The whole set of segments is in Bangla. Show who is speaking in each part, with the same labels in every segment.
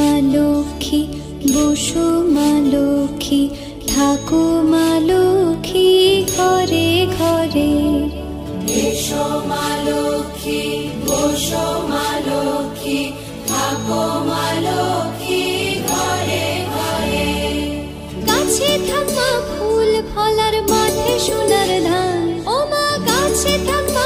Speaker 1: মা লক্ষ্মী বসো মা লক্ষ্মী থাকো মা লক্ষ্মী ঘরে ঘরে।
Speaker 2: এসো মা লক্ষ্মী বসো মা লক্ষ্মী থাকো মা লক্ষ্মী ঘরে ঘরে।
Speaker 1: গাছে থাকা ফুল ফলার মাঠে সোনার ধান ও মা গাছে থাকা।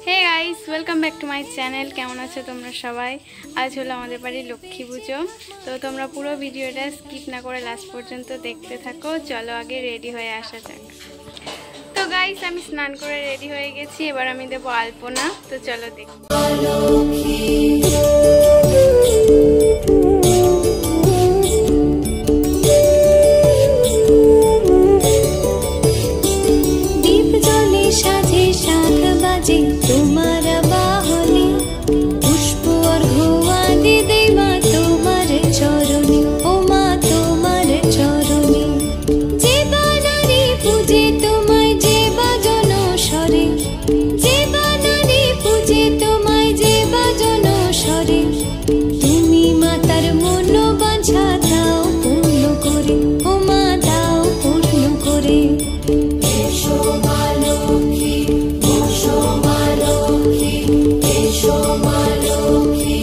Speaker 3: Hey guys, welcome back to my channel. কেমন আছো তোমরা সবাই? আজ হলো আমাদের বাড়ির লক্ষ্মী পুজো, তো তোমরা পুরো ভিডিওটা স্কিপ না করে লাস্ট পর্যন্ত দেখতে থাকো। চলো আগে রেডি হয়ে আসা যাক। তো গাইস, আমি স্নান করে রেডি হয়ে গেছি, এবার আমি দেবো আলপনা। তো চলো দেখি।
Speaker 1: দীপ জ্বলে সাজে শাখ বাজে তোমার বাহনে, পুষ্প অর্ঘ্য আদি দেই মা তোমার চরণে ও মা তোমার চরণে। যে বানারে পূজে তোমায় যে বাজন স্বরে, যে বানারে পূজে তোমায় যে বাজন স্বরে। তুমি মাতার মন বাঞ্ছা দাও পূর্ণ করে ও মা দাও পূর্ণ করে।
Speaker 2: এসো মা লক্ষ্মী বসো মা লক্ষ্মী এসো মা লক্ষ্মী।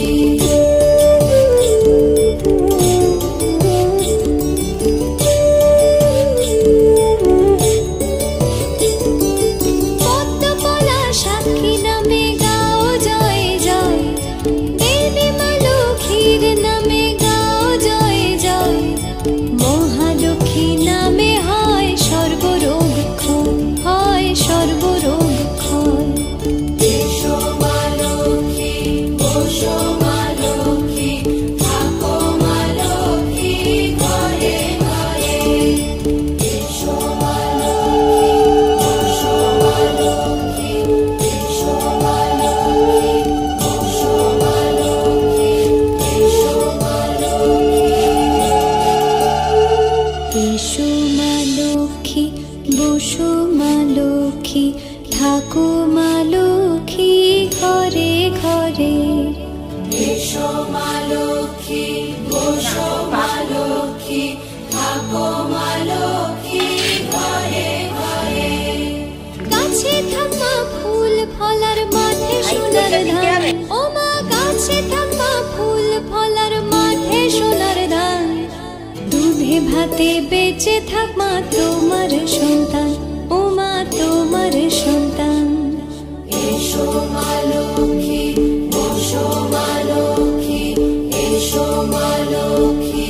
Speaker 1: পদ্মকলা সাক্ষী নামে গাও জয় জয়, দেবী মা লক্ষ্মীর নামে গাও জয় জয়। মহালক্ষ্মী নামে হয় সর্বরোগ ক্ষয়, হয় সর্বরোগ ক্ষয়।
Speaker 2: এসো মা লক্ষ্মী বসো মা লক্ষ্মী থাকো মা লক্ষ্মী ঘরে ঘরে। এসো মা লক্ষ্মী বসো মা লক্ষ্মী এসো মা লক্ষ্মী বসো মা লক্ষ্মী এসো মা লক্ষ্মী।
Speaker 1: এসো মা লক্ষ্মী বসো মা লক্ষ্মী থাকো মা লক্ষ্মী ঘরে ঘরে।
Speaker 2: এসো মা লক্ষ্মী বসো মা লক্ষ্মী থাকো মা লক্ষ্মী ঘরে ঘরে।
Speaker 1: গাছে থাকা ফুল ফলার মাঠে সোনার ধান ও মা গাছে থাকা ফুল ফলার মাঠে সোনার ধান। দুধে ভাতে বেঁচে থাক মা তোমার সন্তান ও মা তোমার সন্তান।
Speaker 2: এসো মা লক্ষ্মী বসো মা লক্ষ্মী এসো মা লক্ষ্মী।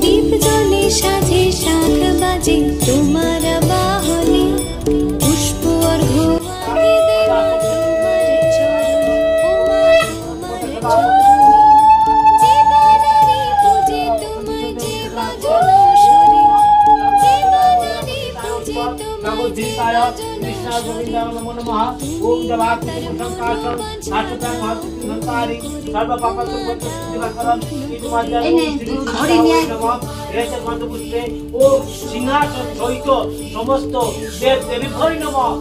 Speaker 1: দীপ জ্বলে সাজে শাখ বাজে তোমার বাহনে, পুষ্প অর্ঘ্য আদি দেই মা তোমার চরণে ও মা তোমার চরণে। যে বানারে পূজে তোমায় যে বাজন স্বরে, যে বানারে পূজে তোমায় যে বাজন
Speaker 4: সিংহাসন সহিত সমস্ত দেব দেবী হরি নমঃ।